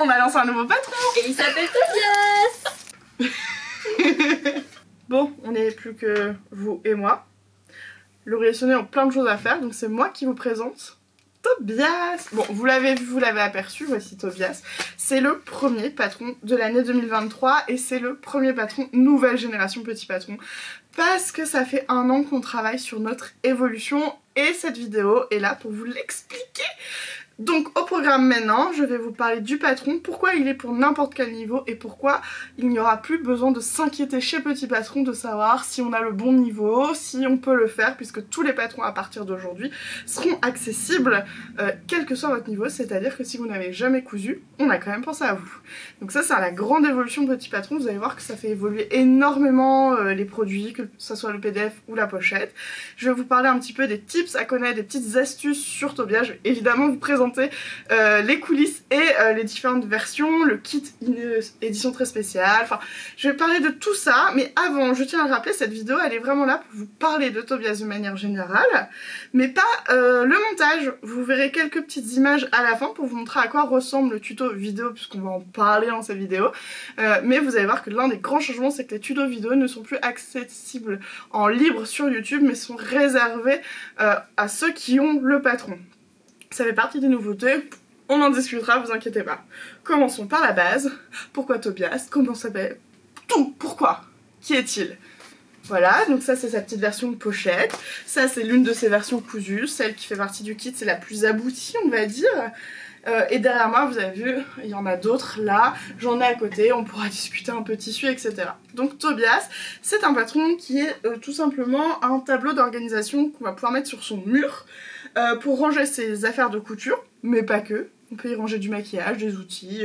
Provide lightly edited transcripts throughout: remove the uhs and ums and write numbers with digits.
On a lancé un nouveau patron. Et il s'appelle Tobias. Bon, on n'est plus que vous et moi. Laurie et Sonia ont plein de choses à faire, donc c'est moi qui vous présente Tobias. Bon, vous l'avez vu, vous l'avez aperçu, voici Tobias. C'est le premier patron de l'année 2023 et c'est le premier patron nouvelle génération petit patron. Parce que ça fait 1 an qu'on travaille sur notre évolution et cette vidéo est là pour vous l'expliquer. Donc au programme maintenant, je vais vous parler du patron, pourquoi il est pour n'importe quel niveau et pourquoi il n'y aura plus besoin de s'inquiéter chez Petit Patron de savoir si on a le bon niveau, si on peut le faire, puisque tous les patrons à partir d'aujourd'hui seront accessibles quel que soit votre niveau, c'est-à-dire que si vous n'avez jamais cousu, on a quand même pensé à vous. Donc ça c'est la grande évolution de Petit Patron, vous allez voir que ça fait évoluer énormément les produits, que ce soit le PDF ou la pochette. Je vais vous parler un petit peu des tips à connaître, des petites astuces sur Tobias, je vais évidemment vous présenter les coulisses et les différentes versions, le kit édition très spéciale, enfin je vais parler de tout ça, mais avant je tiens à le rappeler, cette vidéo elle est vraiment là pour vous parler de Tobias de manière générale, mais pas le montage. Vous verrez quelques petites images à la fin pour vous montrer à quoi ressemble le tuto vidéo puisqu'on va en parler dans cette vidéo, mais vous allez voir que l'un des grands changements c'est que les tutos vidéo ne sont plus accessibles en libre sur YouTube mais sont réservés à ceux qui ont le patron. Ça fait partie des nouveautés, on en discutera, vous inquiétez pas. Commençons par la base. Pourquoi Tobias? Comment ça s'appelle? Tout! Pourquoi? Qui est-il? Voilà, donc ça c'est sa petite version de pochette. Ça c'est l'une de ses versions cousues, celle qui fait partie du kit, c'est la plus aboutie on va dire. Et derrière moi vous avez vu, il y en a d'autres là, j'en ai à côté, on pourra discuter un peu tissu etc. Donc Tobias, c'est un patron qui est tout simplement un tableau d'organisation qu'on va pouvoir mettre sur son mur pour ranger ses affaires de couture, mais pas que. On peut y ranger du maquillage, des outils,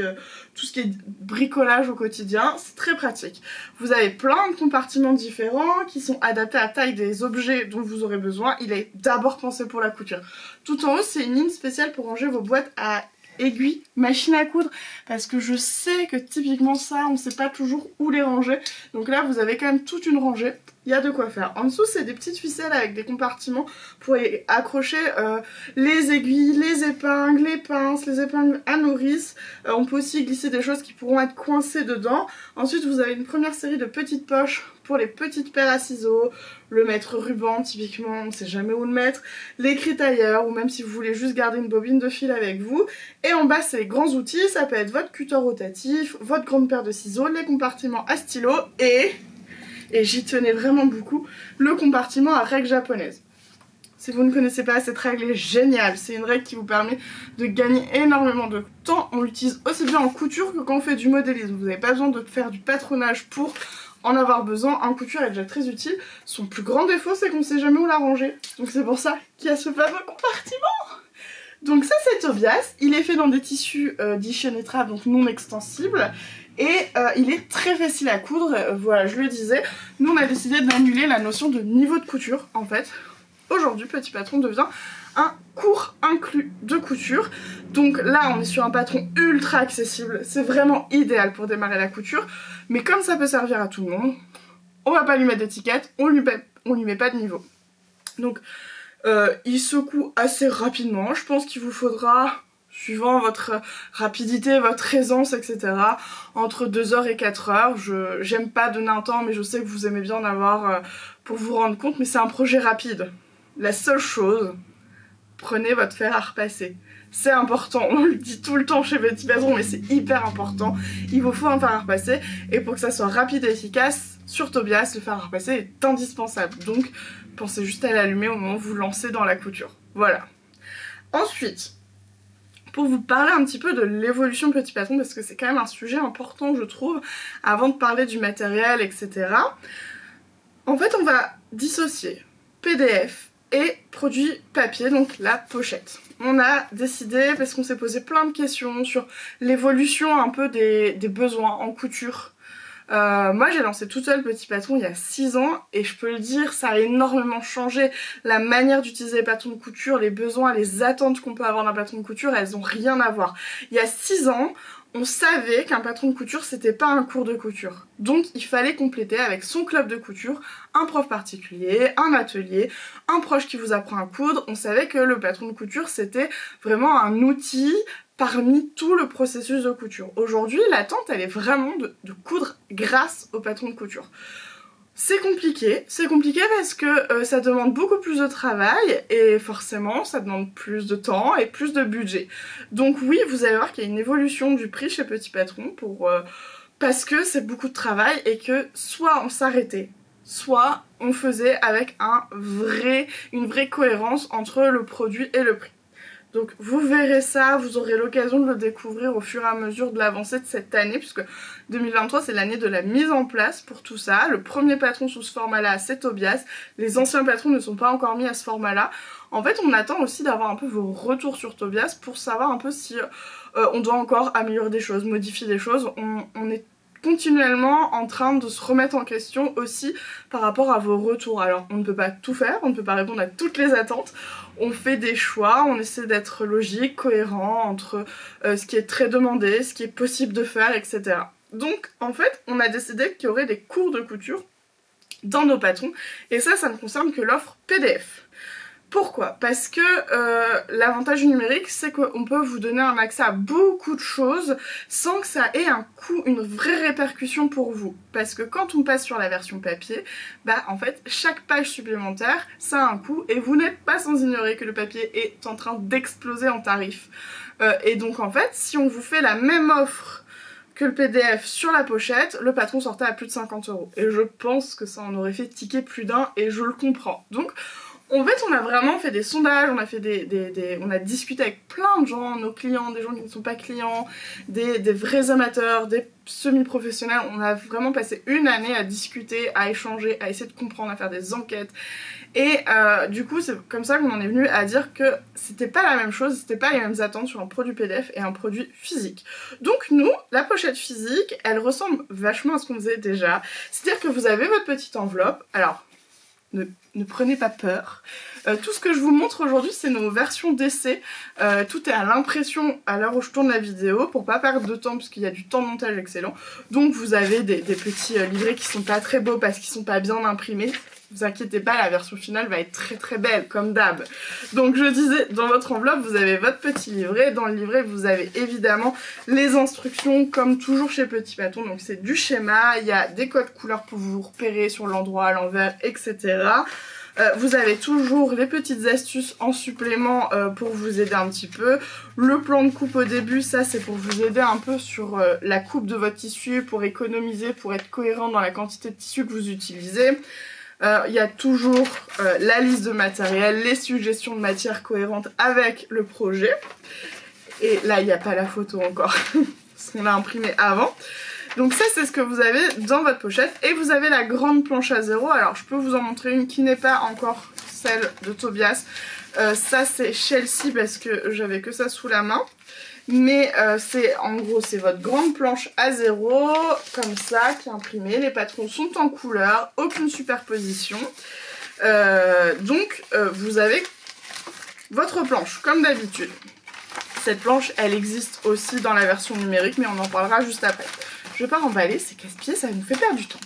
tout ce qui est bricolage au quotidien, c'est très pratique. Vous avez plein de compartiments différents qui sont adaptés à la taille des objets dont vous aurez besoin. Il est d'abord pensé pour la couture. Tout en haut, c'est une ligne spéciale pour ranger vos boîtes à aiguilles, machine à coudre, parce que je sais que typiquement ça, on sait pas toujours où les ranger. Donc là, vous avez quand même toute une rangée. Il y a de quoi faire. En dessous, c'est des petites ficelles avec des compartiments pour accrocher les aiguilles, les épingles, les pinces, les épingles à nourrice. On peut aussi glisser des choses qui pourront être coincées dedans. Ensuite, vous avez une première série de petites poches pour les petites paires à ciseaux, le mètre ruban typiquement, on ne sait jamais où le mettre, l'écrit tailleur ou même si vous voulez juste garder une bobine de fil avec vous. Et en bas, c'est les grands outils, ça peut être votre cutter rotatif, votre grande paire de ciseaux, les compartiments à stylo et j'y tenais vraiment beaucoup, le compartiment à règle japonaise. Si vous ne connaissez pas, cette règle est géniale, c'est une règle qui vous permet de gagner énormément de temps, on l'utilise aussi bien en couture que quand on fait du modélisme, vous n'avez pas besoin de faire du patronage pour en avoir besoin, en couture elle est déjà très utile. Son plus grand défaut c'est qu'on ne sait jamais où la ranger, donc c'est pour ça qu'il y a ce fameux compartiment. Donc ça c'est Tobias, il est fait dans des tissus d'Ichenetra, donc non extensibles. Et il est très facile à coudre, voilà je le disais, nous on a décidé d'annuler la notion de niveau de couture en fait. Aujourd'hui Petit Patron devient un cours inclus de couture, donc là on est sur un patron ultra accessible, c'est vraiment idéal pour démarrer la couture, mais comme ça peut servir à tout le monde, on va pas lui mettre d'étiquette, on lui met pas de niveau. Donc il secoue assez rapidement, je pense qu'il vous faudra, suivant votre rapidité, votre aisance, etc. entre 2 heures et 4 heures. J'aime pas donner un temps, mais je sais que vous aimez bien en avoir pour vous rendre compte, mais c'est un projet rapide. La seule chose, prenez votre fer à repasser. C'est important, on le dit tout le temps chez Petit Patron, mais c'est hyper important. Il vous faut un fer à repasser, et pour que ça soit rapide et efficace, sur Tobias, le fer à repasser est indispensable. Donc, pensez juste à l'allumer au moment où vous lancez dans la couture. Voilà. Ensuite, pour vous parler un petit peu de l'évolution de Petit Patron, parce que c'est quand même un sujet important je trouve, avant de parler du matériel, etc. En fait on va dissocier PDF et produit papier, donc la pochette. On a décidé, parce qu'on s'est posé plein de questions sur l'évolution un peu des besoins en couture. Moi j'ai lancé toute seule Petit Patron il y a 6 ans et je peux le dire, ça a énormément changé la manière d'utiliser les patrons de couture, les besoins, les attentes qu'on peut avoir d'un patron de couture, elles ont rien à voir. Il y a 6 ans, on savait qu'un patron de couture c'était pas un cours de couture. Donc il fallait compléter avec son club de couture, un prof particulier, un atelier, un proche qui vous apprend à coudre. On savait que le patron de couture c'était vraiment un outil parmi tout le processus de couture. Aujourd'hui, l'attente, elle est vraiment de coudre grâce au patron de couture. C'est compliqué parce que ça demande beaucoup plus de travail et forcément ça demande plus de temps et plus de budget. Donc oui, vous allez voir qu'il y a une évolution du prix chez Petit Patron parce que c'est beaucoup de travail et que soit on s'arrêtait, soit on faisait avec une vraie cohérence entre le produit et le prix. Donc vous verrez ça, vous aurez l'occasion de le découvrir au fur et à mesure de l'avancée de cette année, puisque 2023 c'est l'année de la mise en place pour tout ça. Le premier patron sous ce format-là, c'est Tobias. Les anciens patrons ne sont pas encore mis à ce format-là. En fait, on attend aussi d'avoir un peu vos retours sur Tobias pour savoir un peu si on doit encore améliorer des choses, modifier des choses. On est continuellement en train de se remettre en question aussi par rapport à vos retours. Alors on ne peut pas tout faire, on ne peut pas répondre à toutes les attentes, on fait des choix, on essaie d'être logique, cohérent entre ce qui est très demandé, ce qui est possible de faire, etc. Donc en fait on a décidé qu'il y aurait des cours de couture dans nos patrons et ça ne concerne que l'offre PDF. Pourquoi? Parce que l'avantage du numérique, c'est qu'on peut vous donner un accès à beaucoup de choses sans que ça ait un coût, une vraie répercussion pour vous. Parce que quand on passe sur la version papier, bah en fait, chaque page supplémentaire, ça a un coût et vous n'êtes pas sans ignorer que le papier est en train d'exploser en tarif. Et donc en fait, si on vous fait la même offre que le PDF sur la pochette, le patron sortait à plus de 50 €. Et je pense que ça en aurait fait tiquer plus d'un et je le comprends. Donc en fait, on a vraiment fait des sondages, on a fait on a discuté avec plein de gens, nos clients, des gens qui ne sont pas clients, des vrais amateurs, des semi-professionnels. On a vraiment passé une année à discuter, à échanger, à essayer de comprendre, à faire des enquêtes. Et du coup, c'est comme ça qu'on en est venu à dire que c'était pas la même chose, c'était pas les mêmes attentes sur un produit PDF et un produit physique. Donc nous, la pochette physique, elle ressemble vachement à ce qu'on faisait déjà. C'est-à-dire que vous avez votre petite enveloppe. Alors, ne prenez pas peur. Tout ce que je vous montre aujourd'hui, c'est nos versions d'essai. Tout est à l'impression à l'heure où je tourne la vidéo, pour pas perdre de temps, parce qu'il y a du temps de montage excellent. Donc vous avez des petits livrets qui sont pas très beaux parce qu'ils sont pas bien imprimés. Vous inquiétez pas, la version finale va être très très belle, comme d'hab. Donc je disais, dans votre enveloppe, vous avez votre petit livret. Dans le livret, vous avez évidemment les instructions, comme toujours chez Petit Patron. Donc c'est du schéma, il y a des codes couleurs pour vous repérer sur l'endroit, à l'envers, etc. Vous avez toujours les petites astuces en supplément pour vous aider un petit peu. Le plan de coupe au début, ça c'est pour vous aider un peu sur la coupe de votre tissu, pour économiser, pour être cohérent dans la quantité de tissu que vous utilisez. Il y a toujours la liste de matériel, les suggestions de matières cohérentes avec le projet. Et là, il n'y a pas la photo encore, parce qu'on l'a imprimé avant. Donc ça, c'est ce que vous avez dans votre pochette. Et vous avez la grande planche à zéro. Alors, je peux vous en montrer une qui n'est pas encore celle de Tobias. Ça, c'est Chelsea, parce que j'avais que ça sous la main. Mais en gros, c'est votre grande planche à zéro, comme ça, qui est imprimée. Les patrons sont en couleur, aucune superposition. Donc, vous avez votre planche, comme d'habitude. Cette planche, elle existe aussi dans la version numérique, mais on en parlera juste après. Je vais pas remballer, c'est casse-pied, ça nous fait perdre du temps.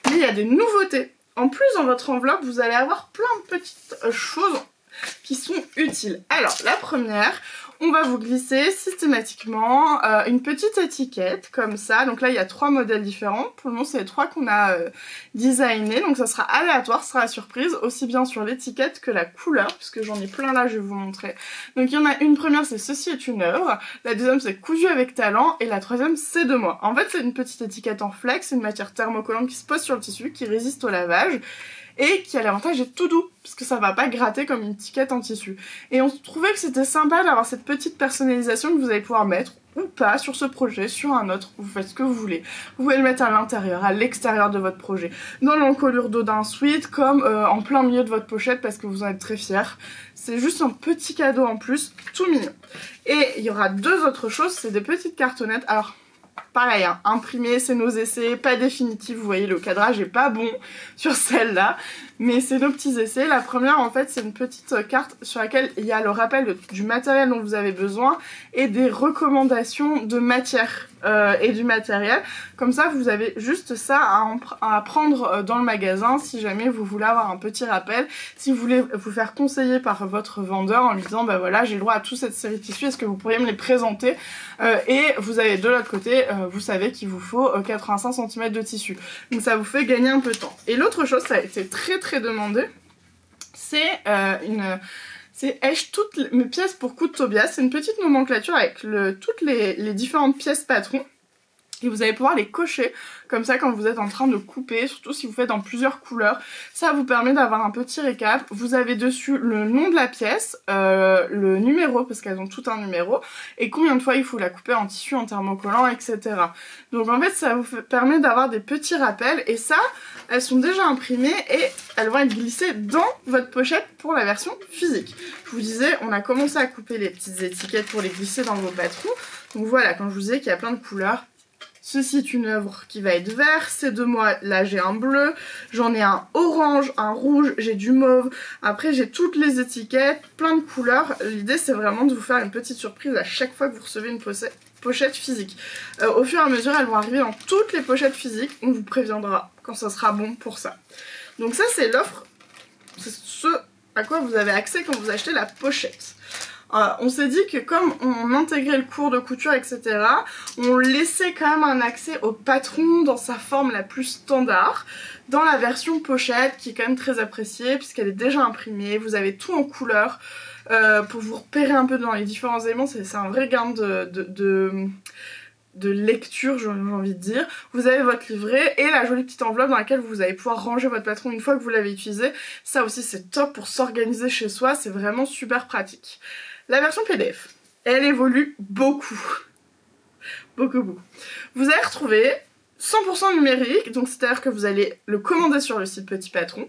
Mais il y a des nouveautés. En plus, dans votre enveloppe, vous allez avoir plein de petites choses qui sont utiles. Alors, la première, on va vous glisser systématiquement une petite étiquette comme ça. Donc là, il y a 3 modèles différents. Pour le moment, c'est les 3 qu'on a designés. Donc ça sera aléatoire, ce sera la surprise, aussi bien sur l'étiquette que la couleur, puisque j'en ai plein là, je vais vous montrer. Donc il y en a une première, c'est Ceci est une œuvre. La deuxième, c'est Cousu avec talent. Et la troisième, c'est de moi. En fait, c'est une petite étiquette en flex, une matière thermocollante qui se pose sur le tissu, qui résiste au lavage. Et qui a l'avantage d'être tout doux, parce que ça va pas gratter comme une étiquette en tissu. Et on trouvait que c'était sympa d'avoir cette petite personnalisation que vous allez pouvoir mettre, ou pas, sur ce projet, sur un autre, vous faites ce que vous voulez. Vous pouvez le mettre à l'intérieur, à l'extérieur de votre projet, dans l'encolure dos d'un sweat, comme en plein milieu de votre pochette, parce que vous en êtes très fiers. C'est juste un petit cadeau en plus, tout mignon. Et il y aura 2 autres choses, c'est des petites cartonnettes. Alors, pareil, hein, imprimé, c'est nos essais, pas définitifs, vous voyez le cadrage est pas bon sur celle-là, mais c'est nos petits essais. La première en fait c'est une petite carte sur laquelle il y a le rappel du matériel dont vous avez besoin et des recommandations de matière et du matériel. Comme ça vous avez juste ça à prendre dans le magasin si jamais vous voulez avoir un petit rappel, si vous voulez vous faire conseiller par votre vendeur en lui disant bah voilà j'ai le droit à toute cette série de tissus, est-ce que vous pourriez me les présenter, et vous avez de l'autre côté vous savez qu'il vous faut 85 cm de tissu, donc ça vous fait gagner un peu de temps. Et l'autre chose, ça a été très demandé, c'est toutes mes pièces pour coups de Tobias. C'est une petite nomenclature avec toutes les différentes pièces patrons. Et vous allez pouvoir les cocher comme ça quand vous êtes en train de couper, surtout si vous faites en plusieurs couleurs. Ça vous permet d'avoir un petit récap. Vous avez dessus le nom de la pièce, le numéro, parce qu'elles ont tout un numéro, et combien de fois il faut la couper en tissu, en thermocollant, etc. Donc en fait ça vous permet d'avoir des petits rappels, et ça, elles sont déjà imprimées et elles vont être glissées dans votre pochette pour la version physique. Je vous disais, on a commencé à couper les petites étiquettes pour les glisser dans vos patrons. Donc voilà, quand je vous disais qu'il y a plein de couleurs, ceci est une œuvre qui va être vert, c'est de moi, là j'ai un bleu, j'en ai un orange, un rouge, j'ai du mauve, après j'ai toutes les étiquettes, plein de couleurs. L'idée c'est vraiment de vous faire une petite surprise à chaque fois que vous recevez une pochette physique. Au fur et à mesure elles vont arriver dans toutes les pochettes physiques, on vous préviendra quand ça sera bon pour ça. Donc ça c'est l'offre, c'est ce à quoi vous avez accès quand vous achetez la pochette. On s'est dit que comme on intégrait le cours de couture, etc., on laissait quand même un accès au patron dans sa forme la plus standard, dans la version pochette qui est quand même très appréciée puisqu'elle est déjà imprimée, vous avez tout en couleur pour vous repérer un peu dans les différents éléments, c'est un vrai gain de lecture, j'ai envie de dire. Vous avez votre livret et la jolie petite enveloppe dans laquelle vous allez pouvoir ranger votre patron une fois que vous l'avez utilisé. Ça aussi c'est top pour s'organiser chez soi, c'est vraiment super pratique. La version PDF, elle évolue beaucoup. Beaucoup. Vous allez retrouver 100% numérique, donc c'est-à-dire que vous allez le commander sur le site Petit Patron.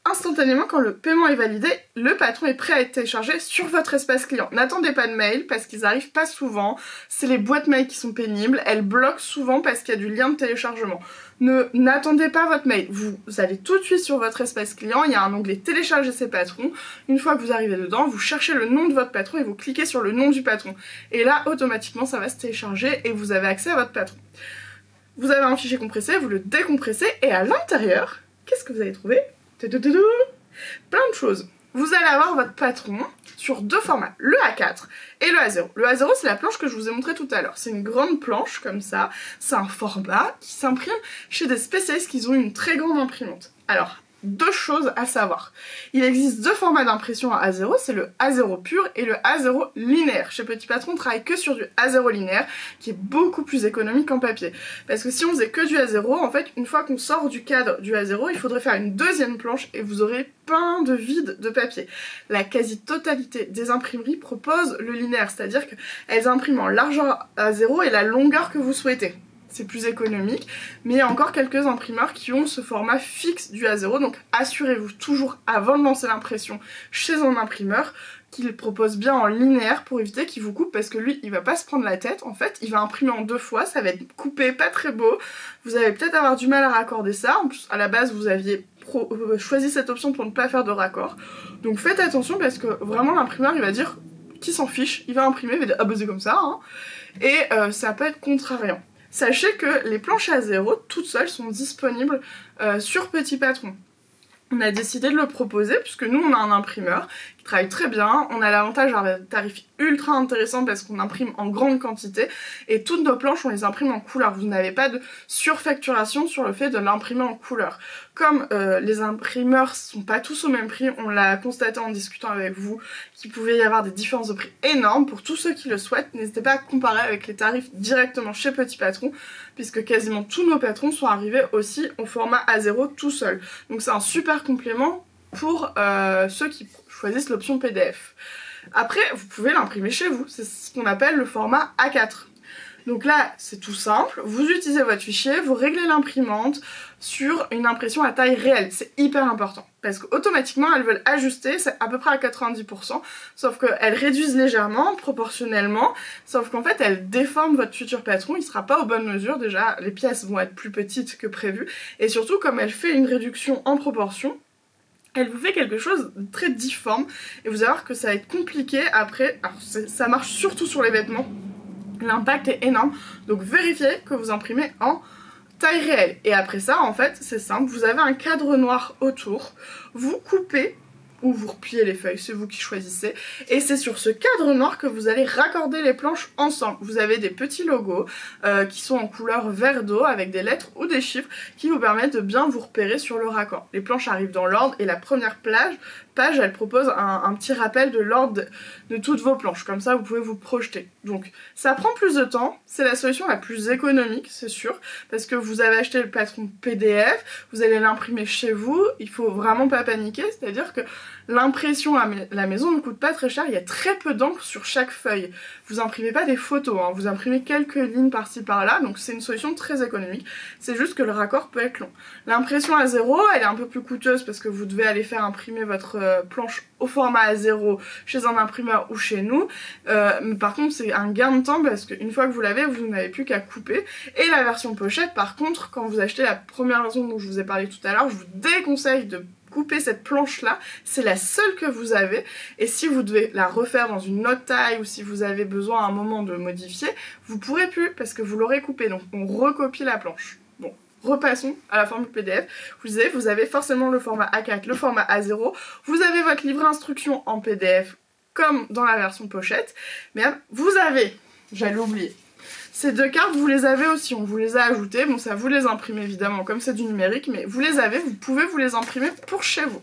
Instantanément, quand le paiement est validé, le patron est prêt à être téléchargé sur votre espace client. N'attendez pas de mail parce qu'ils arrivent pas souvent. C'est les boîtes mail qui sont pénibles. Elles bloquent souvent parce qu'il y a du lien de téléchargement. N'attendez pas votre mail. Vous allez tout de suite sur votre espace client. Il y a un onglet télécharger ses patrons. Une fois que vous arrivez dedans, vous cherchez le nom de votre patron et vous cliquez sur le nom du patron. Et là, automatiquement, ça va se télécharger et vous avez accès à votre patron. Vous avez un fichier compressé, vous le décompressez et à l'intérieur, qu'est-ce que vous allez trouver ? Plein de choses. Vous allez avoir votre patron sur deux formats, le A4 et le A0. Le A0 c'est la planche que je vous ai montré tout à l'heure. C'est une grande planche comme ça, c'est un format qui s'imprime chez des spécialistes qui ont une très grande imprimante. Alors, deux choses à savoir. Il existe deux formats d'impression à A0, c'est le A0 pur et le A0 linéaire. Chez Petit Patron, on travaille que sur du A0 linéaire, qui est beaucoup plus économique en papier. Parce que si on faisait que du A0, en fait, une fois qu'on sort du cadre du A0, il faudrait faire une deuxième planche et vous aurez plein de vide de papier. La quasi-totalité des imprimeries proposent le linéaire, c'est-à-dire qu'elles impriment en largeur A0 et la longueur que vous souhaitez. C'est plus économique, mais il y a encore quelques imprimeurs qui ont ce format fixe du A0, donc assurez-vous toujours avant de lancer l'impression chez un imprimeur qu'il propose bien en linéaire pour éviter qu'il vous coupe, parce que lui il va pas se prendre la tête, en fait il va imprimer en deux fois, ça va être coupé, pas très beau, vous allez peut-être avoir du mal à raccorder ça, en plus à la base vous aviez choisi cette option pour ne pas faire de raccord, donc faites attention parce que vraiment l'imprimeur il va dire qu'il s'en fiche, il va imprimer, il va dire ah bah c'est comme ça, hein. Et ça peut être contrariant. Sachez que les planches A0 toutes seules sont disponibles sur Petit Patron. On a décidé de le proposer puisque nous on a un imprimeur qui travaille très bien, on a l'avantage d'avoir un tarif ultra intéressant parce qu'on imprime en grande quantité et toutes nos planches on les imprime en couleur, vous n'avez pas de surfacturation sur le fait de l'imprimer en couleur. Comme les imprimeurs sont pas tous au même prix, on l'a constaté en discutant avec vous qu'il pouvait y avoir des différences de prix énormes. Pour tous ceux qui le souhaitent, n'hésitez pas à comparer avec les tarifs directement chez Petit Patron puisque quasiment tous nos patrons sont arrivés aussi au format A0 tout seul. Donc c'est un super complément pour ceux qui choisissent l'option PDF. Après, vous pouvez l'imprimer chez vous, c'est ce qu'on appelle le format A4. Donc là, c'est tout simple, vous utilisez votre fichier, vous réglez l'imprimante sur une impression à taille réelle, c'est hyper important. Parce qu'automatiquement, elles veulent ajuster, c'est à peu près à 90%, sauf qu'elles réduisent légèrement, proportionnellement, sauf qu'en fait, elles déforment votre futur patron, il sera pas aux bonnes mesures, déjà, les pièces vont être plus petites que prévu, et surtout, comme elle fait une réduction en proportion, elle vous fait quelque chose de très difforme, et vous allez voir que ça va être compliqué après, alors ça marche surtout sur les vêtements, l'impact est énorme, donc vérifiez que vous imprimez en taille réelle. Et après ça, en fait, c'est simple, vous avez un cadre noir autour, vous coupez ou vous repliez les feuilles, c'est vous qui choisissez, et c'est sur ce cadre noir que vous allez raccorder les planches ensemble. Vous avez des petits logos qui sont en couleur vert d'eau avec des lettres ou des chiffres qui vous permettent de bien vous repérer sur le raccord. Les planches arrivent dans l'ordre et la première page elle propose un petit rappel de l'ordre de toutes vos planches, comme ça vous pouvez vous projeter. Donc ça prend plus de temps, c'est la solution la plus économique, c'est sûr, parce que vous avez acheté le patron PDF, vous allez l'imprimer chez vous, il faut vraiment pas paniquer, c'est-à-dire que l'impression à la maison ne coûte pas très cher, il y a très peu d'encre sur chaque feuille. Vous imprimez pas des photos, hein, vous imprimez quelques lignes par-ci par-là, donc c'est une solution très économique, c'est juste que le raccord peut être long. L'impression A0, elle est un peu plus coûteuse parce que vous devez aller faire imprimer votre planche au format A0 chez un imprimeur ou chez nous, mais par contre c'est un gain de temps parce qu'une fois que vous l'avez, vous n'avez plus qu'à couper. Et la version pochette, par contre, quand vous achetez la première version dont je vous ai parlé tout à l'heure, je vous déconseille de couper cette planche là, c'est la seule que vous avez, et si vous devez la refaire dans une autre taille ou si vous avez besoin à un moment de modifier, vous pourrez plus parce que vous l'aurez coupée, donc on recopie la planche. Bon, repassons à la formule PDF. Vous avez forcément le format A4, le format A0, vous avez votre livret instruction en PDF comme dans la version pochette, mais vous avez, j'allais oublier, ces deux cartes, vous les avez aussi, on vous les a ajoutées, bon ça vous les imprime évidemment comme c'est du numérique, mais vous les avez, vous pouvez vous les imprimer pour chez vous.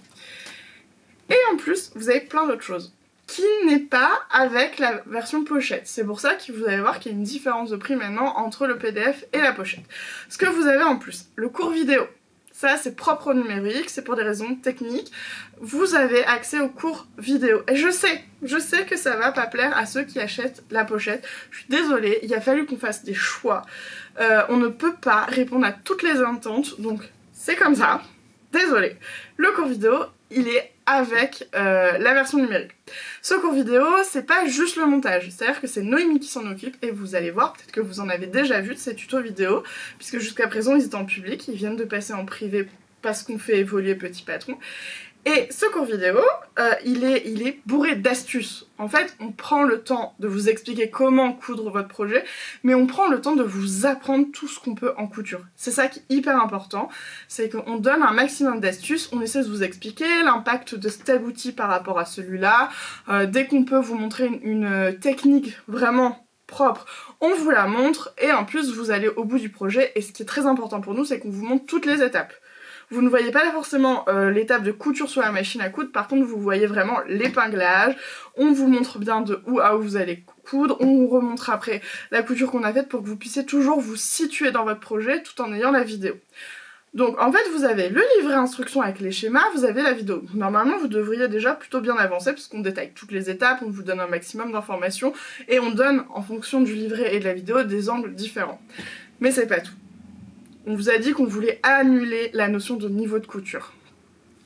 Et en plus, vous avez plein d'autres choses qui n'est pas avec la version pochette. C'est pour ça que vous allez voir qu'il y a une différence de prix maintenant entre le PDF et la pochette. Ce que vous avez en plus, le cours vidéo. Ça, c'est propre au numérique, c'est pour des raisons techniques. Vous avez accès au cours vidéo. Et je sais que ça va pas plaire à ceux qui achètent la pochette. Je suis désolée, il a fallu qu'on fasse des choix. On ne peut pas répondre à toutes les attentes, donc c'est comme ça. Désolée. Le cours vidéo, il est avec la version numérique. Ce cours vidéo, c'est pas juste le montage, c'est-à-dire que c'est Noémie qui s'en occupe et vous allez voir, peut-être que vous en avez déjà vu de ces tutos vidéo, puisque jusqu'à présent ils étaient en public, ils viennent de passer en privé parce qu'on fait évoluer Petit Patron. Et ce cours vidéo, il est bourré d'astuces. En fait, on prend le temps de vous expliquer comment coudre votre projet, mais on prend le temps de vous apprendre tout ce qu'on peut en couture. C'est ça qui est hyper important, c'est qu'on donne un maximum d'astuces, on essaie de vous expliquer l'impact de tel outil par rapport à celui-là. Dès qu'on peut vous montrer une technique vraiment propre, on vous la montre, et en plus vous allez au bout du projet, et ce qui est très important pour nous, c'est qu'on vous montre toutes les étapes. Vous ne voyez pas forcément l'étape de couture sur la machine à coudre, par contre vous voyez vraiment l'épinglage, on vous montre bien de où à où vous allez coudre, on vous remontre après la couture qu'on a faite pour que vous puissiez toujours vous situer dans votre projet tout en ayant la vidéo. Donc en fait vous avez le livret instruction avec les schémas, vous avez la vidéo. Normalement vous devriez déjà plutôt bien avancer puisqu'on détaille toutes les étapes, on vous donne un maximum d'informations et on donne en fonction du livret et de la vidéo des angles différents. Mais c'est pas tout. On vous a dit qu'on voulait annuler la notion de niveau de couture.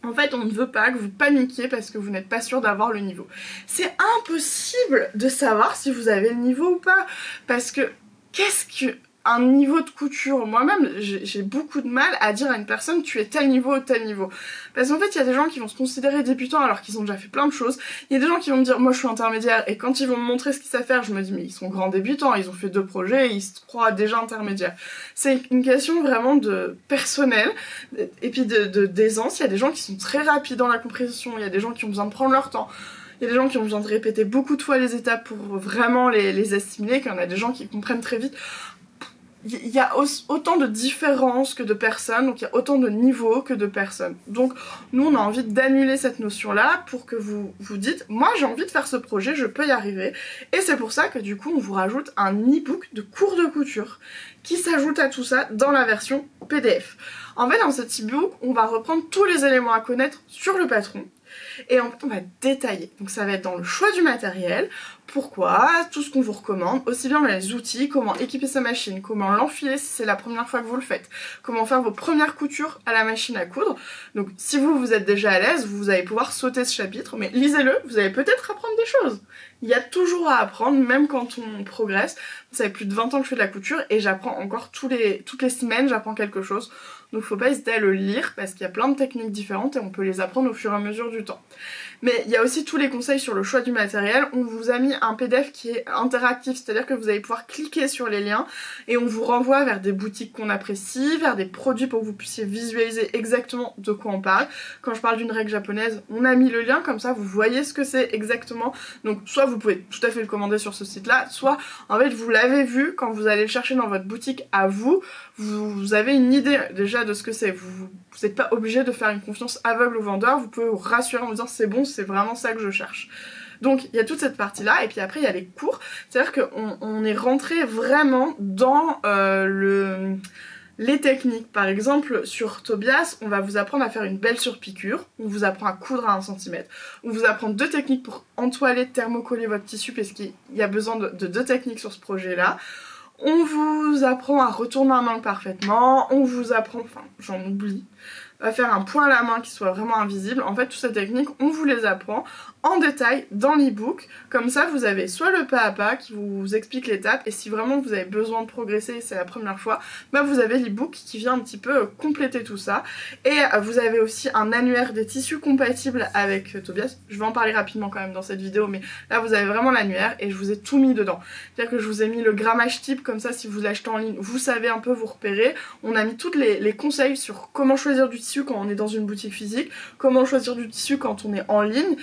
En fait, on ne veut pas que vous paniquiez parce que vous n'êtes pas sûr d'avoir le niveau. C'est impossible de savoir si vous avez le niveau ou pas. Parce que, qu'est-ce qu'un niveau de couture? Moi-même, j'ai beaucoup de mal à dire à une personne tu es tel niveau ou tel niveau. Parce qu'en fait, il y a des gens qui vont se considérer débutants alors qu'ils ont déjà fait plein de choses. Il y a des gens qui vont me dire moi je suis intermédiaire, et quand ils vont me montrer ce qu'ils savent faire, je me dis mais ils sont grands débutants, ils ont fait 2 projets et ils se croient déjà intermédiaires. C'est une question vraiment de personnel et puis d'aisance. Il y a des gens qui sont très rapides dans la compréhension, il y a des gens qui ont besoin de prendre leur temps. Il y a des gens qui ont besoin de répéter beaucoup de fois les étapes pour vraiment les assimiler, qu'il y en a des gens qui comprennent très vite. Il y a autant de différences que de personnes, donc il y a autant de niveaux que de personnes. Donc nous on a envie d'annuler cette notion-là pour que vous vous dites moi j'ai envie de faire ce projet, je peux y arriver. Et c'est pour ça que du coup on vous rajoute un e-book de cours de couture qui s'ajoute à tout ça dans la version PDF. En fait dans cet e-book on va reprendre tous les éléments à connaître sur le patron. Et en fait on va détailler. Donc ça va être dans le choix du matériel, pourquoi, tout ce qu'on vous recommande, aussi bien dans les outils, comment équiper sa machine, comment l'enfiler si c'est la première fois que vous le faites, comment faire vos premières coutures à la machine à coudre. Donc si vous êtes déjà à l'aise, vous allez pouvoir sauter ce chapitre, mais lisez-le, vous allez peut-être apprendre des choses. Il y a toujours à apprendre, même quand on progresse. Ça fait plus de 20 ans que je fais de la couture et j'apprends encore toutes les semaines, j'apprends quelque chose. Donc faut pas hésiter à le lire parce qu'il y a plein de techniques différentes et on peut les apprendre au fur et à mesure du temps. Mais il y a aussi tous les conseils sur le choix du matériel. On vous a mis un PDF qui est interactif, c'est-à-dire que vous allez pouvoir cliquer sur les liens et on vous renvoie vers des boutiques qu'on apprécie, vers des produits pour que vous puissiez visualiser exactement de quoi on parle. Quand je parle d'une règle japonaise, on a mis le lien, comme ça vous voyez ce que c'est exactement. Donc soit vous pouvez tout à fait le commander sur ce site-là, soit en fait vous l'avez vu quand vous allez le chercher dans votre boutique à vous, vous avez une idée déjà de ce que c'est. Vous n'êtes pas obligé de faire une confiance aveugle au vendeur, vous pouvez vous rassurer en vous disant c'est bon, c'est vraiment ça que je cherche. Donc il y a toute cette partie là et puis après il y a les cours, c'est-à-dire qu'on est rentré vraiment dans les techniques. Par exemple sur Tobias, on va vous apprendre à faire une belle surpiqûre, on vous apprend à coudre à 1 cm, on vous apprend 2 techniques pour entoiler, thermocoller votre tissu parce qu'il y a besoin de 2 techniques sur ce projet là. On vous apprend à retourner un angle parfaitement, on vous apprend, enfin j'en oublie, à faire un point à la main qui soit vraiment invisible. En fait, toutes ces techniques, on vous les apprend en détail dans l'e-book. Comme ça, vous avez soit le pas à pas qui vous explique l'étape, et si vraiment vous avez besoin de progresser, c'est la première fois, bah vous avez l'e-book qui vient un petit peu compléter tout ça. Et vous avez aussi un annuaire des tissus compatibles avec Tobias. Je vais en parler rapidement quand même dans cette vidéo, mais là vous avez vraiment l'annuaire et je vous ai tout mis dedans. C'est-à-dire que je vous ai mis le grammage type, comme ça si vous l'achetez en ligne, vous savez un peu vous repérer. On a mis tous les conseils sur comment choisir du tissu quand on est dans une boutique physique, comment choisir du tissu quand on est en ligne,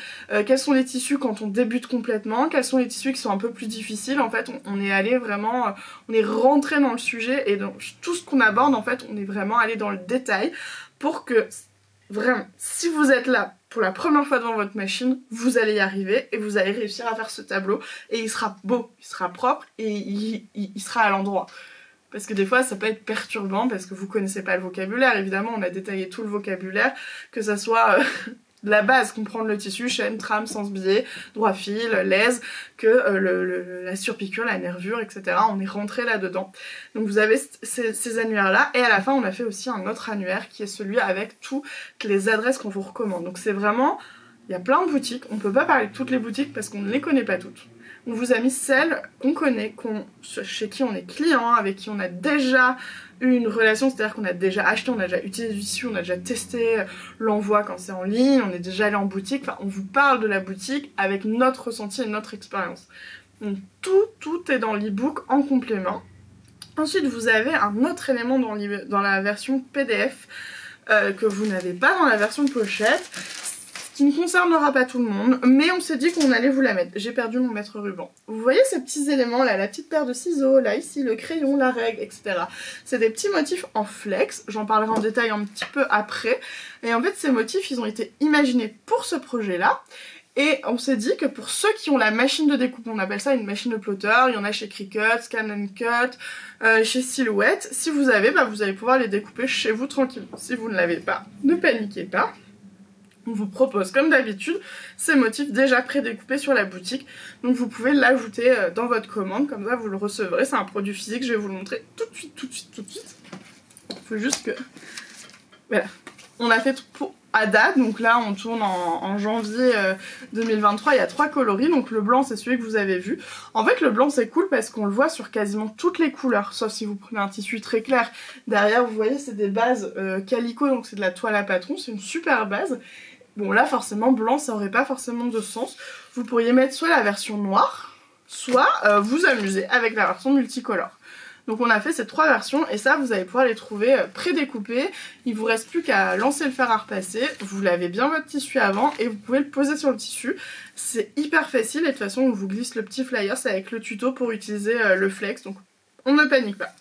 quels sont les tissus quand on débute complètement, quels sont les tissus qui sont un peu plus difficiles. En fait on est allé vraiment, on est rentré dans le sujet et dans tout ce qu'on aborde en fait on est vraiment allé dans le détail pour que vraiment si vous êtes là pour la première fois devant votre machine, vous allez y arriver et vous allez réussir à faire ce tableau et il sera beau, il sera propre et il sera à l'endroit. Parce que des fois ça peut être perturbant parce que vous connaissez pas le vocabulaire. Évidemment on a détaillé tout le vocabulaire, que ça soit la base, comprendre le tissu, chaîne, trame, sens biais, droit fil, lèse, que la surpiqûre, la nervure, etc. On est rentré là-dedans. Donc vous avez ces annuaires-là, et à la fin on a fait aussi un autre annuaire qui est celui avec toutes les adresses qu'on vous recommande. Donc c'est vraiment, il y a plein de boutiques, on peut pas parler de toutes les boutiques parce qu'on ne les connaît pas toutes. On vous a mis celles qu'on connaît, chez qui on est client, avec qui on a déjà eu une relation, c'est-à-dire qu'on a déjà acheté, on a déjà utilisé du tissu, on a déjà testé l'envoi quand c'est en ligne, on est déjà allé en boutique, enfin on vous parle de la boutique avec notre ressenti et notre expérience. Donc tout est dans l'e-book en complément. Ensuite vous avez un autre élément dans la version PDF que vous n'avez pas dans la version pochette, qui ne concernera pas tout le monde, mais on s'est dit qu'on allait vous la mettre. J'ai perdu mon mètre ruban. Vous voyez ces petits éléments là, la petite paire de ciseaux, là ici le crayon, la règle, etc. C'est des petits motifs en flex, j'en parlerai en détail un petit peu après. Et en fait ces motifs ils ont été imaginés pour ce projet là. Et on s'est dit que pour ceux qui ont la machine de découpe, on appelle ça une machine de plotter, il y en a chez Cricut, Scan & Cut, chez Silhouette, si vous avez, bah vous allez pouvoir les découper chez vous tranquillement. Si vous ne l'avez pas, ne paniquez pas. On vous propose comme d'habitude ces motifs déjà prédécoupés sur la boutique, donc vous pouvez l'ajouter dans votre commande, comme ça vous le recevrez. C'est un produit physique, je vais vous le montrer tout de suite. Il faut juste que... Voilà, on a fait à date, donc là on tourne en janvier 2023, il y a 3 coloris, donc le blanc c'est celui que vous avez vu. En fait le blanc c'est cool parce qu'on le voit sur quasiment toutes les couleurs, sauf si vous prenez un tissu très clair. Derrière vous voyez c'est des bases calico, donc c'est de la toile à patron, c'est une super base. Bon là forcément blanc ça aurait pas forcément de sens. Vous pourriez mettre soit la version noire, soit vous amuser avec la version multicolore. Donc on a fait ces 3 versions et ça vous allez pouvoir les trouver prédécoupés. Il vous reste plus qu'à lancer le fer à repasser. Vous lavez bien votre tissu avant et vous pouvez le poser sur le tissu. C'est hyper facile et de toute façon on vous glisse le petit flyer, c'est avec le tuto pour utiliser le flex. Donc on ne panique pas.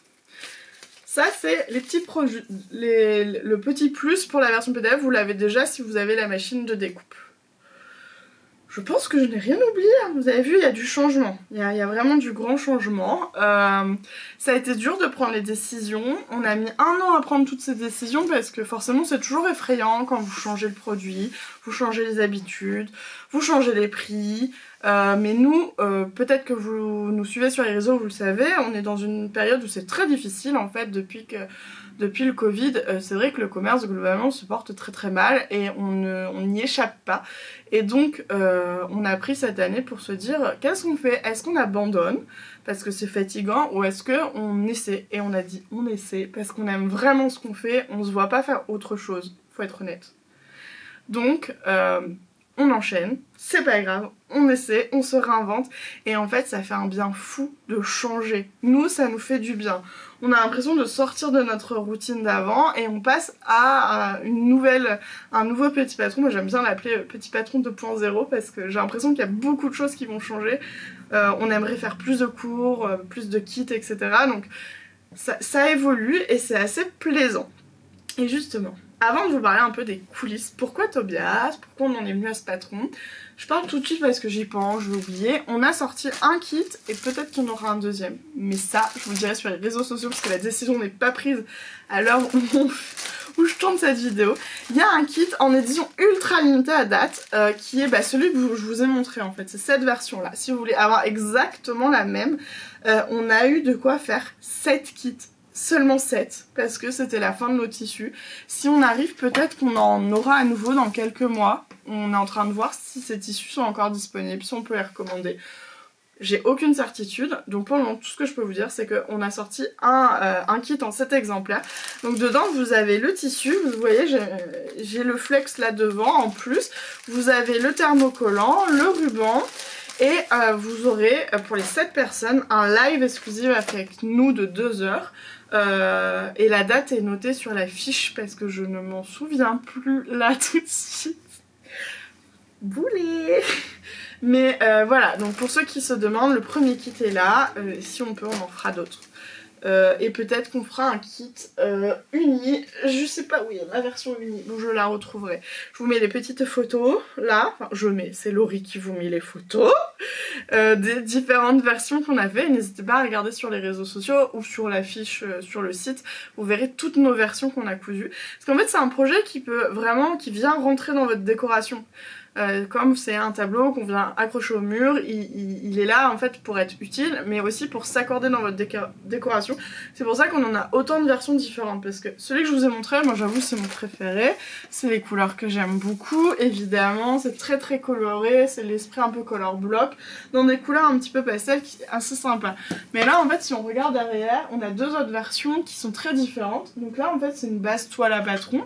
Ça c'est les petits produits, le petit plus pour la version PDF, vous l'avez déjà si vous avez la machine de découpe. Je pense que je n'ai rien oublié, vous avez vu il y a du changement, il y a vraiment du grand changement. Ça a été dur de prendre les décisions, on a mis 1 an à prendre toutes ces décisions parce que forcément c'est toujours effrayant quand vous changez le produit, vous changez les habitudes, vous changez les prix, mais nous, peut-être que vous nous suivez sur les réseaux, vous le savez, on est dans une période où c'est très difficile en fait depuis le Covid. C'est vrai que le commerce globalement se porte très très mal et on n'y échappe pas. Et donc on a pris cette année pour se dire qu'est-ce qu'on fait? Est-ce qu'on abandonne parce que c'est fatigant ou est-ce qu'on essaie? Et on a dit on essaie parce qu'on aime vraiment ce qu'on fait, on se voit pas faire autre chose, faut être honnête. Donc on enchaîne, c'est pas grave, on essaie, on se réinvente et en fait ça fait un bien fou de changer. Nous ça nous fait du bien. On a l'impression de sortir de notre routine d'avant et on passe à un nouveau Petit Patron. Moi j'aime bien l'appeler Petit Patron 2.0 parce que j'ai l'impression qu'il y a beaucoup de choses qui vont changer. On aimerait faire plus de cours, plus de kits, etc. Donc ça évolue et c'est assez plaisant. Et justement, avant de vous parler un peu des coulisses, pourquoi Tobias, pourquoi on en est venu à ce patron, je parle tout de suite parce que j'y pense, je vais oublier. On a sorti un kit et peut-être qu'il y en aura un deuxième. Mais ça, je vous le dirai sur les réseaux sociaux parce que la décision n'est pas prise à l'heure où je tourne cette vidéo. Il y a un kit en édition ultra limitée à date qui est celui que je vous ai montré en fait. C'est cette version-là. Si vous voulez avoir exactement la même, on a eu de quoi faire 7 kits. Seulement 7 parce que c'était la fin de nos tissus. Si on arrive, peut-être qu'on en aura à nouveau dans quelques mois. On est en train de voir si ces tissus sont encore disponibles, si on peut les recommander. J'ai aucune certitude, donc pour le moment tout ce que je peux vous dire c'est qu'on a sorti un kit en 7 exemplaires. Donc dedans vous avez le tissu, vous voyez j'ai le flex là devant en plus. Vous avez le thermocollant, le ruban. Et vous aurez pour les 7 personnes un live exclusif avec nous de 2 heures. Et la date est notée sur la fiche parce que je ne m'en souviens plus là tout de suite. Boulet. Mais voilà, donc pour ceux qui se demandent, le premier kit est là. Si on peut, on en fera d'autres. Et peut-être qu'on fera un kit uni. Je sais pas où est ma version uni, donc je la retrouverai. Je vous mets les petites photos là. Enfin, c'est Laurie qui vous met les photos des différentes versions qu'on a fait. N'hésitez pas à regarder sur les réseaux sociaux ou sur la fiche sur le site. Vous verrez toutes nos versions qu'on a cousues. Parce qu'en fait, c'est un projet qui vient rentrer dans votre décoration. Comme c'est un tableau qu'on vient accrocher au mur, il est là en fait pour être utile, mais aussi pour s'accorder dans votre décoration. C'est pour ça qu'on en a autant de versions différentes, parce que celui que je vous ai montré, moi j'avoue c'est mon préféré, c'est les couleurs que j'aime beaucoup, évidemment, c'est très très coloré, c'est l'esprit un peu color block, dans des couleurs un petit peu pastel, qui est assez sympa. Mais là en fait si on regarde derrière, on a 2 autres versions qui sont très différentes. Donc là en fait c'est une base toile à patron.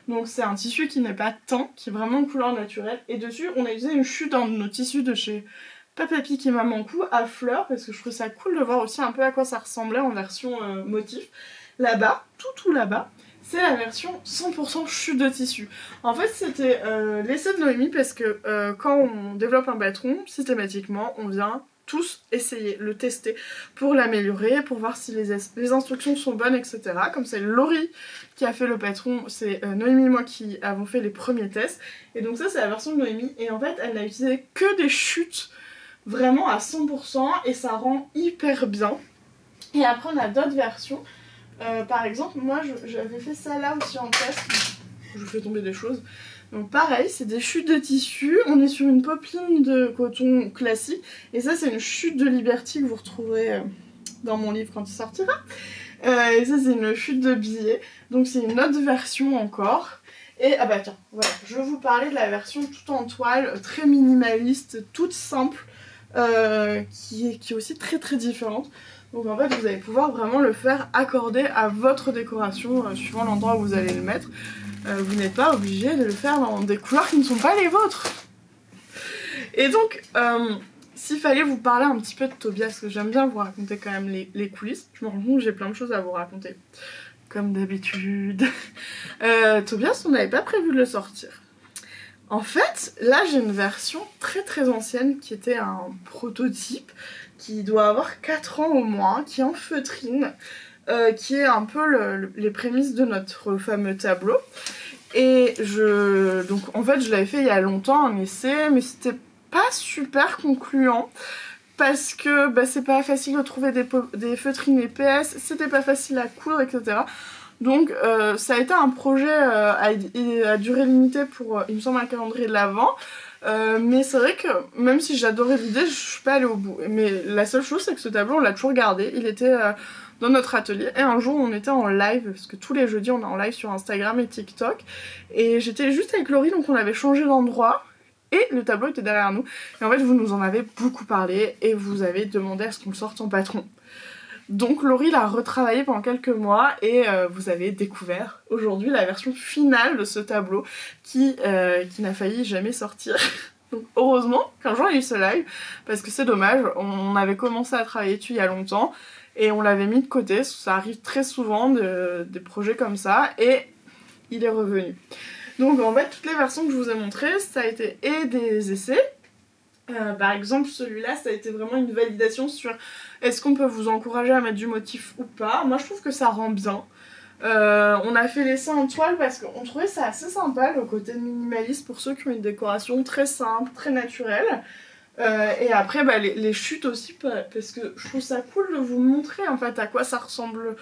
Donc c'est un tissu qui n'est pas teint, qui est vraiment une couleur naturelle. Et dessus, on a utilisé une chute dans nos tissus de chez Papa Pique et Maman Cou à fleurs, parce que je trouve ça cool de voir aussi un peu à quoi ça ressemblait en version motif. Là-bas, tout là-bas, c'est la version 100% chute de tissu. En fait, c'était l'essai de Noémie, parce que quand on développe un patron, systématiquement, on vient tous essayer, le tester pour l'améliorer, pour voir si les instructions sont bonnes, etc. Comme c'est Laurie qui a fait le patron, c'est Noémie et moi qui avons fait les premiers tests. Et donc ça c'est la version de Noémie, et en fait elle n'a utilisé que des chutes vraiment à 100% et ça rend hyper bien. Et après on a d'autres versions, par exemple moi j'avais fait ça là aussi en test, je fais tomber des choses. Donc pareil, c'est des chutes de tissu, on est sur une popeline de coton classique, et ça c'est une chute de Liberty que vous retrouverez dans mon livre quand il sortira. Et ça c'est une chute de billets, donc c'est une autre version encore. Et ah bah tiens, voilà, je vais vous parler de la version toute en toile, très minimaliste, toute simple, qui est aussi très très différente. Donc en fait vous allez pouvoir vraiment le faire accorder à votre décoration, suivant l'endroit où vous allez le mettre. Vous n'êtes pas obligé de le faire dans des couleurs qui ne sont pas les vôtres. Et donc, s'il fallait vous parler un petit peu de Tobias, parce que j'aime bien vous raconter quand même les coulisses, je me rends compte que j'ai plein de choses à vous raconter, comme d'habitude. Tobias, on n'avait pas prévu de le sortir. En fait, là j'ai une version très très ancienne qui était un prototype, qui doit avoir 4 ans au moins, qui est en feutrine, qui est un peu les prémices de notre fameux tableau. Et donc en fait je l'avais fait il y a longtemps, un essai, mais c'était pas super concluant parce que c'est pas facile de trouver des feutrines épaisses, c'était pas facile à coudre, etc. Donc ça a été un projet à durée limitée pour, il me semble, un calendrier de l'Avent. Mais c'est vrai que même si j'adorais l'idée, je suis pas allée au bout. Mais la seule chose, c'est que ce tableau, on l'a toujours gardé. Il était dans notre atelier. Et un jour, on était en live, parce que tous les jeudis, on est en live sur Instagram et TikTok. Et j'étais juste avec Laurie, donc on avait changé d'endroit. Et le tableau était derrière nous. Et en fait, vous nous en avez beaucoup parlé. Et vous avez demandé à ce qu'on le sorte en patron. Donc Laurie l'a retravaillé pendant quelques mois et vous avez découvert aujourd'hui la version finale de ce tableau qui n'a failli jamais sortir. Donc heureusement qu'un jour il y a eu ce live, parce que c'est dommage, on avait commencé à travailler dessus il y a longtemps et on l'avait mis de côté, ça arrive très souvent des projets comme ça, et il est revenu. Donc en fait toutes les versions que je vous ai montrées, ça a été et des essais. Par exemple, celui-là, ça a été vraiment une validation sur est-ce qu'on peut vous encourager à mettre du motif ou pas. Moi, je trouve que ça rend bien. On a fait l'essai en toile parce qu'on trouvait ça assez sympa, le côté minimaliste, pour ceux qui ont une décoration très simple, très naturelle. Et après, bah, les chutes aussi, parce que je trouve ça cool de vous montrer en fait à quoi ça ressemblera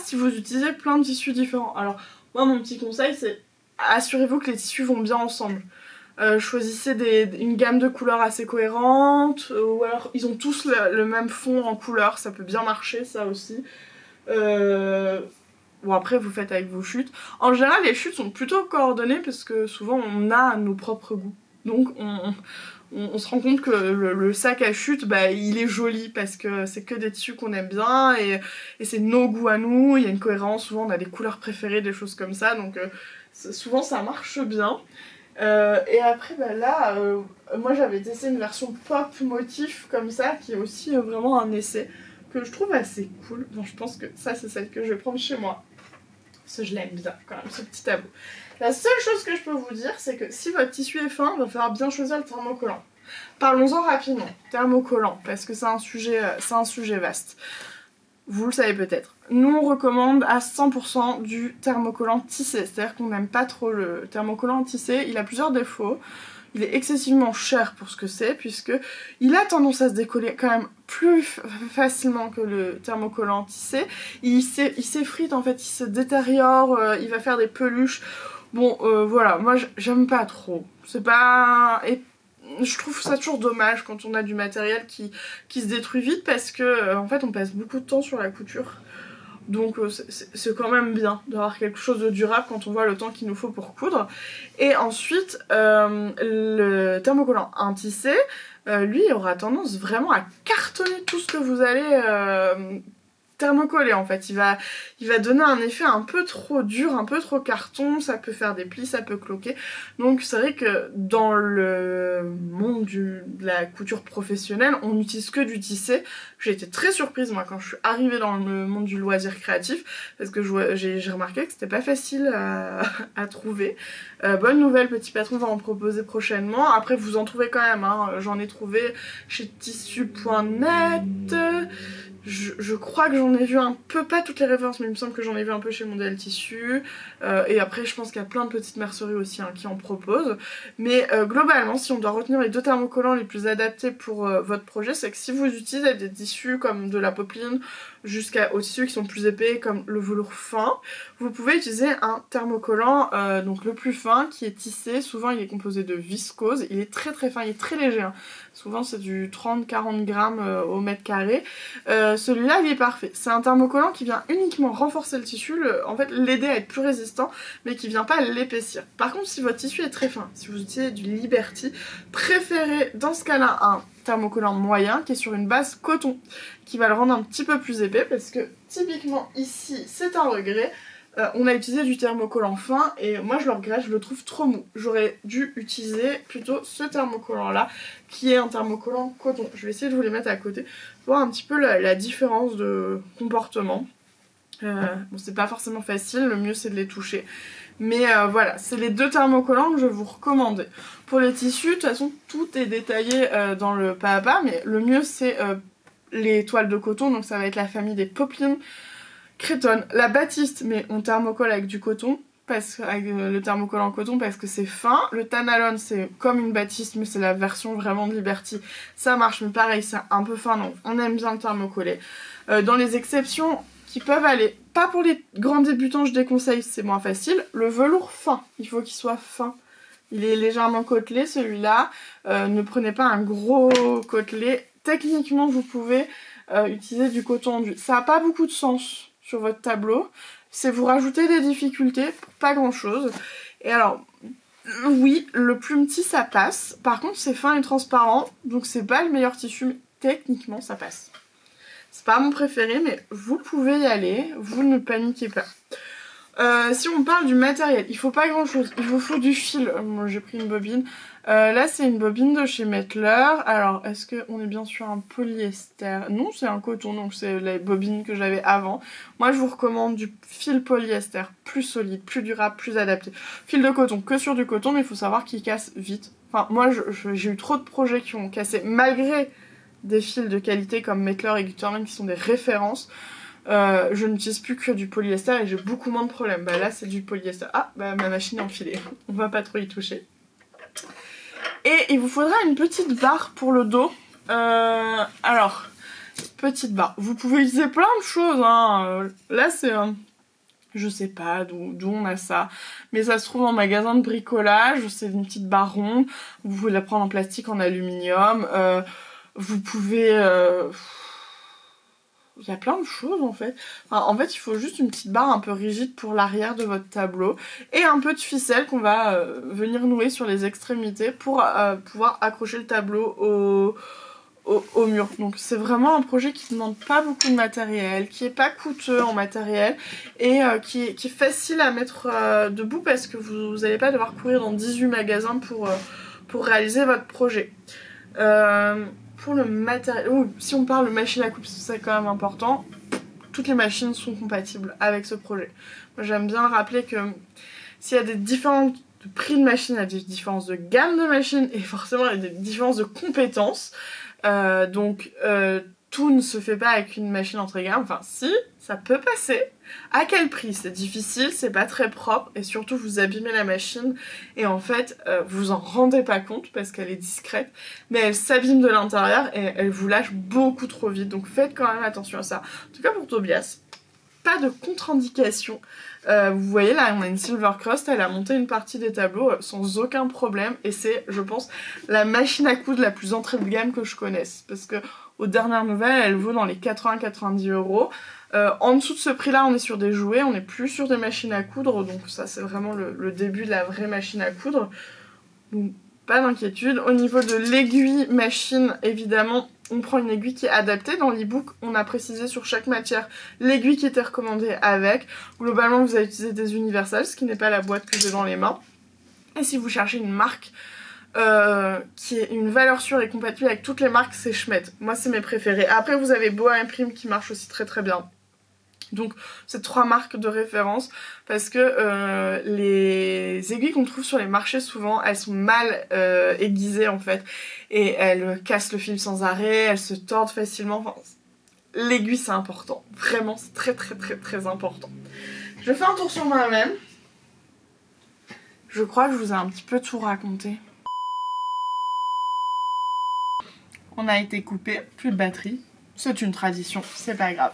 si vous utilisez plein de tissus différents. Alors, moi, mon petit conseil, c'est assurez-vous que les tissus vont bien ensemble. Choisissez une gamme de couleurs assez cohérente, ou alors ils ont tous le même fond en couleur, ça peut bien marcher ça aussi. Bon après vous faites avec vos chutes. En général les chutes sont plutôt coordonnées parce que souvent on a nos propres goûts. Donc on se rend compte que le sac à chute, bah, il est joli parce que c'est que des tissus qu'on aime bien et c'est nos goûts à nous, il y a une cohérence, souvent on a des couleurs préférées, des choses comme ça, donc souvent ça marche bien. Et après bah là, moi j'avais testé une version pop motif comme ça qui est aussi vraiment un essai que je trouve assez cool. Bon, je pense que ça c'est celle que je vais prendre chez moi. Parce que je l'aime bien quand même ce petit tableau. La seule chose que je peux vous dire, c'est que si votre tissu est fin, il va falloir bien choisir le thermocollant. Parlons-en rapidement. Thermocollant, parce que c'est un sujet vaste. Vous le savez peut-être. Nous on recommande à 100% du thermocollant tissé. C'est-à-dire qu'on n'aime pas trop le thermocollant tissé. Il a plusieurs défauts. Il est excessivement cher pour ce que c'est, puisque il a tendance à se décoller quand même plus facilement que le thermocollant tissé. Il s'effrite en fait, il se détériore, il va faire des peluches. Bon, voilà, moi j'aime pas trop. C'est pas... Et je trouve ça toujours dommage quand on a du matériel qui se détruit vite, parce que en fait on passe beaucoup de temps sur la couture. Donc c'est quand même bien d'avoir quelque chose de durable quand on voit le temps qu'il nous faut pour coudre. Et ensuite, le thermocollant intissé, lui aura tendance vraiment à cartonner tout ce que vous allez thermocoller en fait. Il va donner un effet un peu trop dur, un peu trop carton, ça peut faire des plis, ça peut cloquer. Donc c'est vrai que dans le monde de la couture professionnelle, on n'utilise que du tissé. J'ai été très surprise moi quand je suis arrivée dans le monde du loisir créatif, parce que j'ai remarqué que c'était pas facile à trouver. Bonne nouvelle, Petit Patron va en proposer prochainement. Après vous en trouvez quand même, hein. J'en ai trouvé chez tissu.net. Je crois que j'en ai vu un peu, pas toutes les références, mais il me semble que j'en ai vu un peu chez Mondial Tissu. Et après, je pense qu'il y a plein de petites merceries aussi hein, qui en proposent. Mais globalement, si on doit retenir les deux thermocollants les plus adaptés pour votre projet, c'est que si vous utilisez des tissus comme de la popeline jusqu'aux tissus qui sont plus épais comme le velours fin, vous pouvez utiliser un thermocollant donc le plus fin qui est tissé. Souvent, il est composé de viscose. Il est très très fin, il est très léger. Hein. Souvent, c'est du 30-40 grammes au mètre carré. Celui-là il est parfait, c'est un thermocollant qui vient uniquement renforcer le tissu, en fait l'aider à être plus résistant, mais qui vient pas l'épaissir. Par contre si votre tissu est très fin, si vous utilisez du Liberty, préférez dans ce cas-là un thermocollant moyen qui est sur une base coton, qui va le rendre un petit peu plus épais, parce que typiquement ici c'est un regret. On a utilisé du thermocollant fin et moi je le regrette, je le trouve trop mou. J'aurais dû utiliser plutôt ce thermocollant là qui est un thermocollant coton. Je vais essayer de vous les mettre à côté pour voir un petit peu la différence de comportement. Bon c'est pas forcément facile, le mieux c'est de les toucher. Mais voilà, c'est les deux thermocollants que je vous recommande. Pour les tissus, de toute façon tout est détaillé dans le pas à pas, mais le mieux c'est les toiles de coton, donc ça va être la famille des Poplin. Cretonne, la Batiste, mais on thermocolle avec du coton, avec le thermocollant coton parce que c'est fin. Le Tanalone c'est comme une Batiste mais c'est la version vraiment de Liberty. Ça marche mais pareil c'est un peu fin donc on aime bien le thermocoller. Dans les exceptions qui peuvent aller. Pas pour les grands débutants, je déconseille, c'est moins facile. Le velours fin, il faut qu'il soit fin. Il est légèrement côtelé celui-là. Ne prenez pas un gros côtelé. Techniquement, vous pouvez utiliser du coton enduit. Ça n'a pas beaucoup de sens sur votre tableau. C'est vous rajouter des difficultés pour pas grand-chose. Et alors, oui, le plume petit, ça passe. Par contre, c'est fin et transparent. Donc, c'est pas le meilleur tissu, mais techniquement, ça passe. C'est pas mon préféré, mais vous pouvez y aller. Vous ne paniquez pas. Si on parle du matériel, il faut pas grand chose, il vous faut du fil. Moi j'ai pris une bobine. Là c'est une bobine de chez Mettler. Alors est-ce qu'on est bien sur un polyester? Non, c'est un coton, donc c'est les bobines que j'avais avant. Moi je vous recommande du fil polyester, plus solide, plus durable, plus adapté. Fil de coton, que sur du coton, mais il faut savoir qu'il casse vite. Enfin moi j'ai eu trop de projets qui ont cassé, malgré des fils de qualité comme Mettler et Gutermann qui sont des références. Je n'utilise plus que du polyester et j'ai beaucoup moins de problèmes. Bah là c'est du polyester. Ah bah ma machine est enfilée. On va pas trop y toucher. Et il vous faudra une petite barre pour le dos. Alors, petite barre. Vous pouvez utiliser plein de choses. Hein. Là c'est je sais pas d'où on a ça. Mais ça se trouve en magasin de bricolage. C'est une petite barre ronde. Vous pouvez la prendre en plastique, en aluminium. Vous pouvez... Il y a plein de choses en fait. Enfin, en fait, il faut juste une petite barre un peu rigide pour l'arrière de votre tableau et un peu de ficelle qu'on va venir nouer sur les extrémités pour pouvoir accrocher le tableau au mur. Donc c'est vraiment un projet qui ne demande pas beaucoup de matériel, qui est pas coûteux en matériel et qui est facile à mettre debout parce que vous n'allez pas devoir courir dans 18 magasins pour réaliser votre projet. Pour le matériel, si on parle de machine à coupe, c'est quand même important. Toutes les machines sont compatibles avec ce projet. Moi j'aime bien rappeler que s'il y a des différences de prix de machines, il y a des différences de gamme de machines et forcément il y a des différences de compétences. Tout ne se fait pas avec une machine entrée gamme. Enfin si, ça peut passer. À quel prix? C'est difficile, c'est pas très propre et surtout vous abîmez la machine et en fait vous en rendez pas compte parce qu'elle est discrète mais elle s'abîme de l'intérieur et elle vous lâche beaucoup trop vite, donc faites quand même attention à ça. En tout cas pour Tobias, pas de contre-indication. Vous voyez là on a une Silver Crust, elle a monté une partie des tableaux sans aucun problème et c'est je pense la machine à coudre la plus entrée de gamme que je connaisse parce que aux dernières nouvelles elle vaut dans les 80-90 €. En dessous de ce prix là on est sur des jouets, on n'est plus sur des machines à coudre, donc ça c'est vraiment le début de la vraie machine à coudre, donc pas d'inquiétude. Au niveau de l'aiguille machine, évidemment on prend une aiguille qui est adaptée. Dans l'ebook on a précisé sur chaque matière l'aiguille qui était recommandée avec. Globalement vous allez utiliser des universals, ce qui n'est pas la boîte que j'ai dans les mains. Et si vous cherchez une marque qui est une valeur sûre et compatible avec toutes les marques, c'est Schmidt. Moi c'est mes préférés. Après vous avez Boa Imprime qui marche aussi très très bien. Donc c'est 3 marques de référence parce que les aiguilles qu'on trouve sur les marchés souvent elles sont mal aiguisées en fait et elles cassent le fil sans arrêt, elles se tordent facilement. Enfin, l'aiguille c'est important, vraiment c'est très très très très important. Je fais un tour sur moi-même. Je crois que je vous ai un petit peu tout raconté. On a été coupé, plus de batterie. C'est une tradition, c'est pas grave.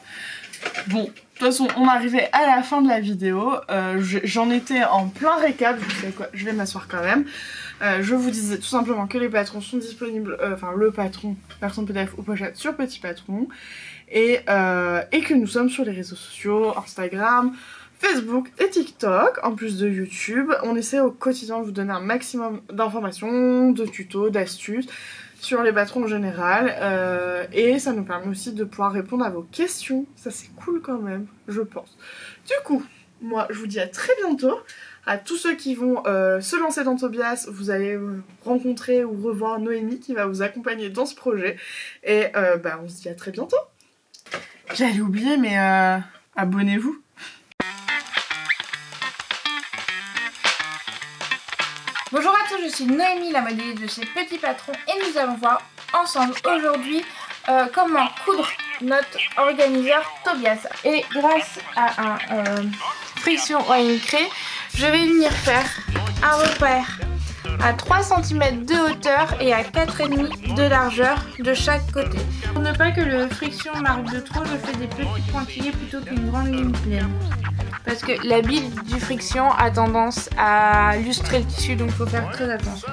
Bon, de toute façon, on arrivait à la fin de la vidéo. J'en étais en plein récap. Vous savez quoi, je vais m'asseoir quand même. Je vous disais tout simplement que les patrons sont disponibles, enfin le patron, version PDF ou pochette sur Petit Patron. Et que nous sommes sur les réseaux sociaux, Instagram, Facebook et TikTok, en plus de YouTube. On essaie au quotidien de vous donner un maximum d'informations, de tutos, d'astuces sur les patrons en général, et ça nous permet aussi de pouvoir répondre à vos questions. Ça c'est cool quand même, je pense. Du coup, moi je vous dis à très bientôt. À tous ceux qui vont se lancer dans Tobias, vous allez rencontrer ou revoir Noémie qui va vous accompagner dans ce projet. Et on se dit à très bientôt. J'allais oublier, mais abonnez-vous. Bonjour à tous, je suis Noémie, la modéliste de chez Petit Patron et nous allons voir ensemble aujourd'hui comment coudre notre organiseur Tobias. Et grâce à un friction oil cray, je vais venir faire un repère à 3 cm de hauteur et à 4,5 de largeur de chaque côté. Pour ne pas que le friction marque de trop, je fais des petits pointillés plutôt qu'une grande ligne pleine. Parce que la bille du friction a tendance à lustrer le tissu, donc il faut faire très attention.